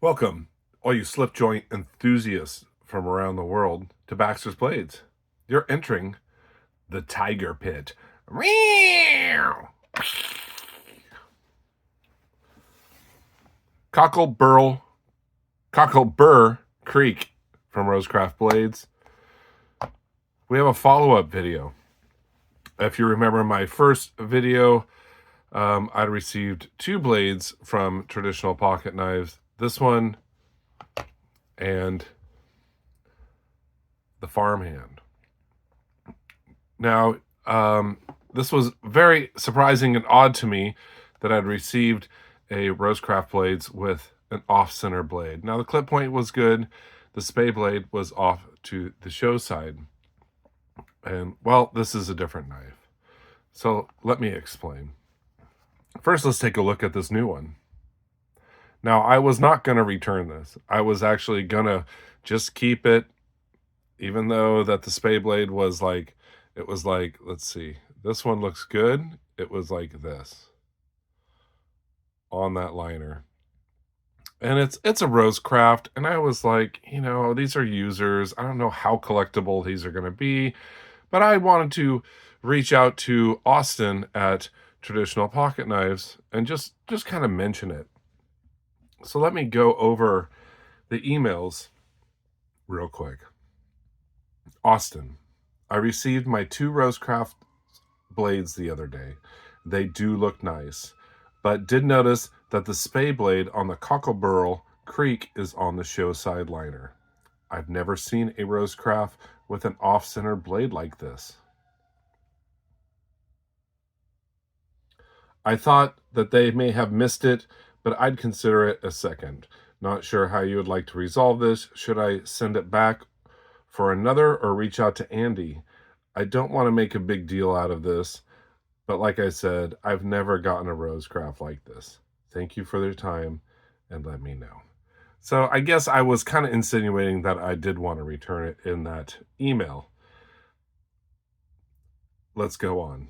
Welcome, all you slip joint enthusiasts from around the world, to Baxter's Blades. You're entering the Tiger Pit. Meow. Cockleburr Creek from Rosecraft Blades. We have a follow-up video. If you remember my first video, I received 2 blades from Traditional Pocket Knives. This one and the Farmhand. Now, this was very surprising and odd to me that I'd received a Rosecraft blades with an off-center blade. Now, the clip point was good. The spay blade was off to the show side. And, well, this is a different knife. So let me explain. First, let's take a look at this new one. Now, I was not going to return this. I was actually going to just keep it, even though that the spay blade was like, it was like, let's see, this one looks good. It was like this on that liner. And it's a Rosecraft, and I was like, these are users. I don't know how collectible these are going to be, but I wanted to reach out to Austin at Traditional Pocket Knives and just kind of mention it. So let me go over the emails real quick. Austin, I received my 2 Rosecraft blades the other day. They do look nice, but did notice that the spay blade on the Cockleburr Creek is on the show side liner. I've never seen a Rosecraft with an off-center blade like this. I thought that they may have missed it, but I'd consider it a second. Not sure how you would like to resolve this. Should I send it back for another or reach out to Andy? I don't want to make a big deal out of this, but like I said, I've never gotten a Rosecraft like this. Thank you for their time, and let me know. So I guess I was kind of insinuating that I did want to return it in that email. Let's go on.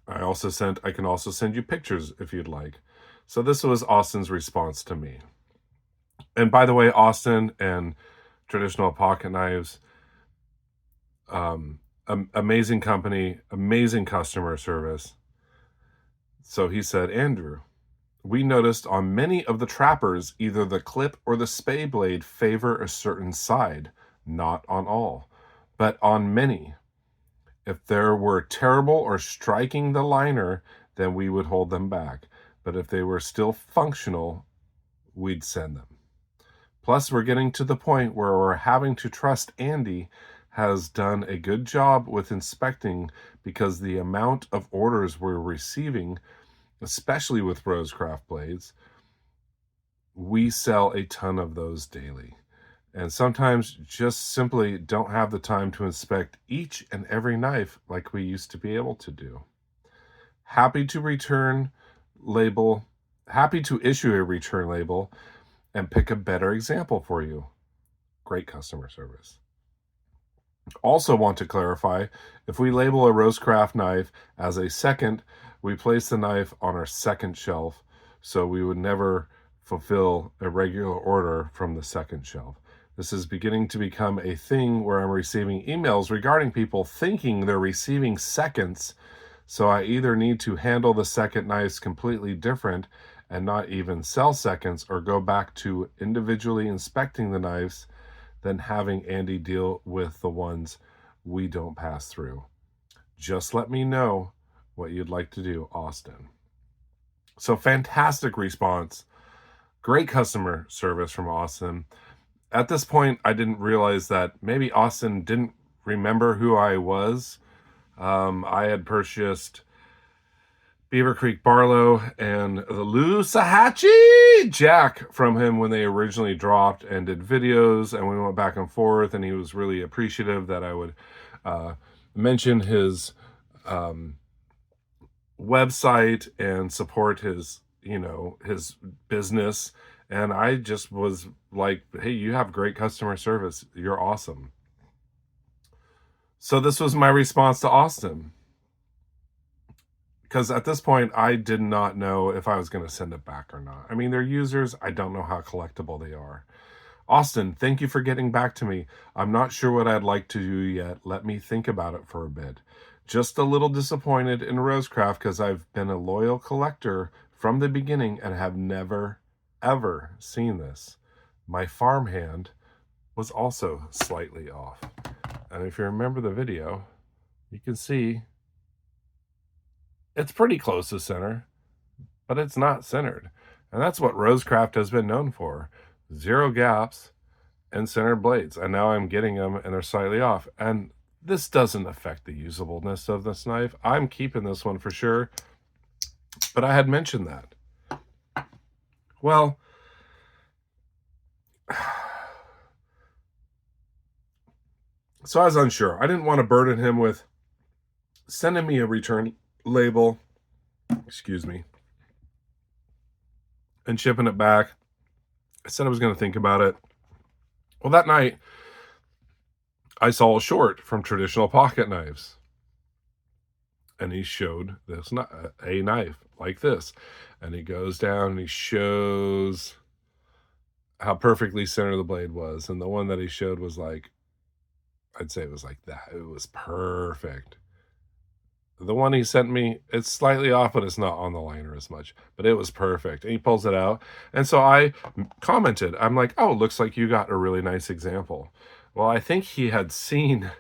I can also send you pictures if you'd like. So this was Austin's response to me. And by the way, Austin and Traditional Pocket Knives, amazing company, amazing customer service. So he said, Andrew, we noticed on many of the trappers, either the clip or the spay blade favor a certain side, not on all, but on many. If there were terrible or striking the liner, then we would hold them back. But if they were still functional, we'd send them. Plus, we're getting to the point where we're having to trust Andy has done a good job with inspecting, because the amount of orders we're receiving, especially with Rosecraft blades, we sell a ton of those daily. And sometimes just simply don't have the time to inspect each and every knife like we used to be able to do. Happy to issue a return label and pick a better example for you. Great customer service. Also want to clarify, if we label a Rosecraft knife as a second, we place the knife on our second shelf, so we would never fulfill a regular order from the second shelf. This is beginning to become a thing where I'm receiving emails regarding people thinking they're receiving seconds, so I either need to handle the second knives completely different and not even sell seconds, or go back to individually inspecting the knives, than having Andy deal with the ones we don't pass through. Just let me know what you'd like to do, Austin. So fantastic response. Great customer service from Austin. At this point, I didn't realize that maybe Austin didn't remember who I was. I had purchased Beaver Creek Barlow and the Loosahatchee Jack from him when they originally dropped, and did videos, and we went back and forth, and he was really appreciative that I would mention his website and support his business. And I just was like, hey, you have great customer service. You're awesome. So this was my response to Austin. because at this point, I did not know if I was going to send it back or not. I mean, they're users. I don't know how collectible they are. Austin, thank you for getting back to me. I'm not sure what I'd like to do yet. Let me think about it for a bit. Just a little disappointed in Rosecraft because I've been a loyal collector from the beginning and have never, ever seen this. My farmhand was also slightly off. And if you remember the video, you can see it's pretty close to center, but it's not centered. And that's what Rosecraft has been known for. 0 gaps and centered blades. And now I'm getting them and they're slightly off. And this doesn't affect the usableness of this knife. I'm keeping this one for sure. But I had mentioned that. Well, so I was unsure. I didn't want to burden him with sending me a return label, excuse me, and shipping it back. I said I was going to think about it. Well, that night, I saw a short from Traditional Pocket Knives. And he showed this a knife like this. And he goes down and he shows how perfectly centered the blade was. And the one that he showed was like, I'd say it was like that. It was perfect. The one he sent me, it's slightly off, but it's not on the liner as much. But it was perfect. And he pulls it out. And so I commented. I'm like, oh, looks like you got a really nice example. Well, I think he had seen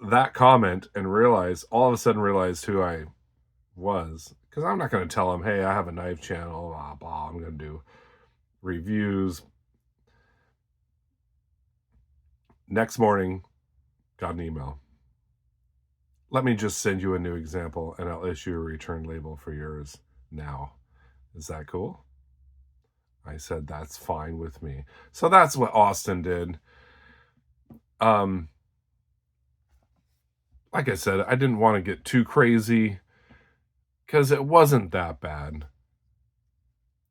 that comment and all of a sudden realized who I was. Because I'm not going to tell him, hey, I have a knife channel, blah, blah. I'm going to do reviews. Next morning, got an email. Let me just send you a new example and I'll issue a return label for yours now. Is that cool? I said, that's fine with me. So that's what Austin did. Like I said, I didn't want to get too crazy because it wasn't that bad.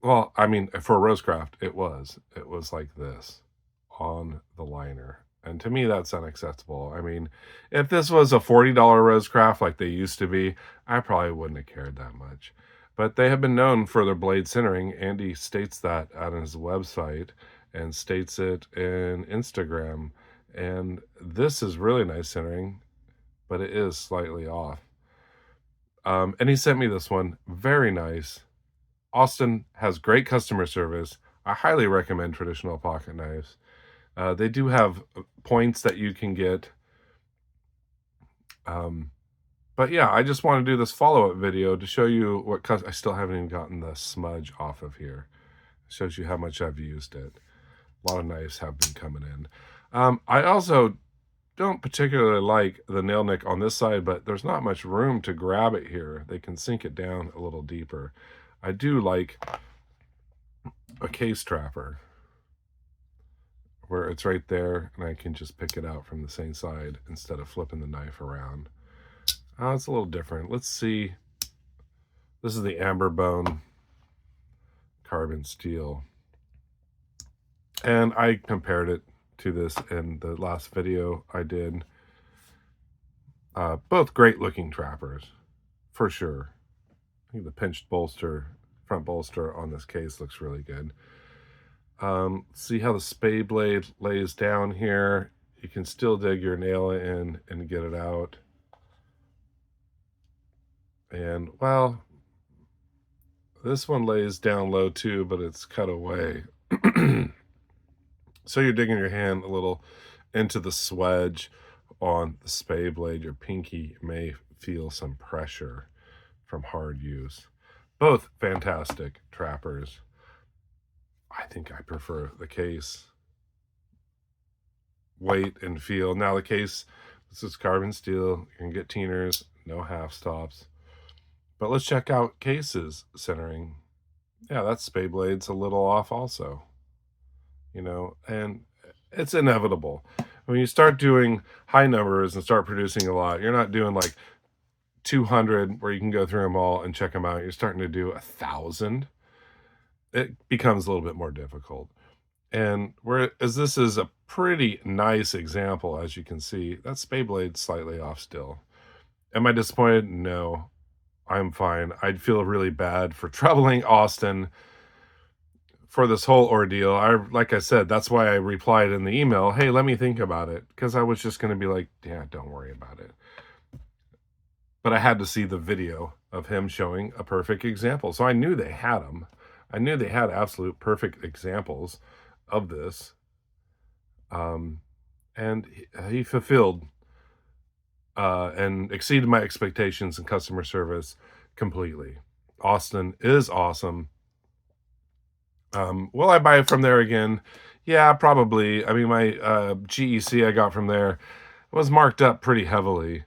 Well, I mean, for Rosecraft, it was. It was like this on the liner. And to me, that's unacceptable. I mean, if this was a $40 Rosecraft like they used to be, I probably wouldn't have cared that much. But they have been known for their blade centering. Andy states that on his website and states it in Instagram. And this is really nice centering, but it is slightly off. And he sent me this one. Very nice. Austin has great customer service. I highly recommend Traditional Pocket Knives. They do have points that you can get. But yeah, I just want to do this follow-up video to show you what I still haven't even gotten the smudge off of here. It shows you how much I've used it. A lot of knives have been coming in. I also don't particularly like the nail nick on this side, but there's not much room to grab it here. They can sink it down a little deeper. I do like a case trapper where it's right there and I can just pick it out from the same side instead of flipping the knife around. It's a little different. Let's see. This is the amber bone carbon steel. And I compared it to this in the last video I did. Both great looking trappers, for sure. I think the pinched bolster, front bolster on this case looks really good. See how the spade blade lays down here. You can still dig your nail in and get it out. And, well, this one lays down low too, but it's cut away. So you're digging your hand a little into the swedge on the spade blade. Your pinky may feel some pressure from hard use. Both fantastic trappers. I think I prefer the case. Weight and feel. Now the case, this is carbon steel. You can get teeners, no half stops. But let's check out cases centering. Yeah, that spade blade's a little off also. You know, and it's inevitable. When you start doing high numbers and start producing a lot, you're not doing like 200 where you can go through them all and check them out. You're starting to do 1,000. It becomes a little bit more difficult. And whereas this is a pretty nice example, as you can see, that spade blade's slightly off still. Am I disappointed? No, I'm fine. I'd feel really bad for troubling Austin for this whole ordeal. Like I said, that's why I replied in the email, "Hey, let me think about it," because I was just going to be like, "Yeah, don't worry about it." But I had to see the video of him showing a perfect example. So I knew they had them. I knew they had absolute perfect examples of this. And he fulfilled and exceeded my expectations in customer service completely. Austin is awesome. Will I buy it from there again? Yeah, probably. I mean, my GEC I got from there was marked up pretty heavily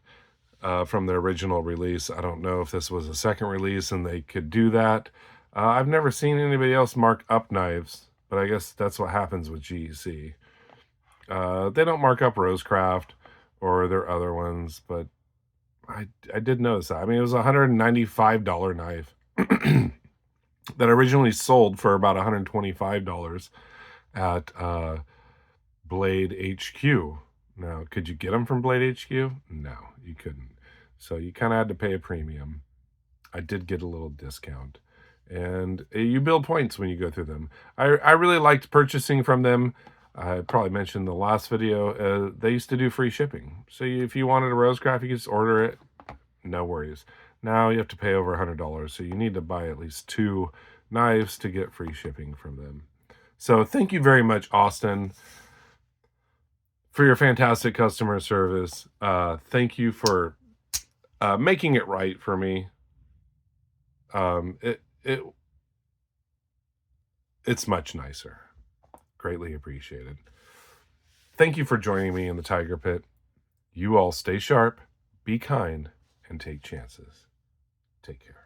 from their original release. I don't know if this was a second release and they could do that. I've never seen anybody else mark up knives, but I guess that's what happens with GEC. They don't mark up Rosecraft or their other ones, but I did notice that. I mean, it was a $195 knife that originally sold for about $125 at Blade HQ. Now, could you get them from Blade HQ? No, you couldn't. So you kind of had to pay a premium. I did get a little discount. And you build points when you go through them. I really liked purchasing from them. I probably mentioned in the last video, they used to do free shipping. So if you wanted a Rosecraft, you could just order it. No worries. Now you have to pay over $100. So you need to buy at least 2 knives to get free shipping from them. So thank you very much, Austin, for your fantastic customer service. Thank you for making it right for me. It's much nicer. Greatly appreciated. Thank you for joining me in the Tiger Pit. You all stay sharp, be kind, and take chances. Take care.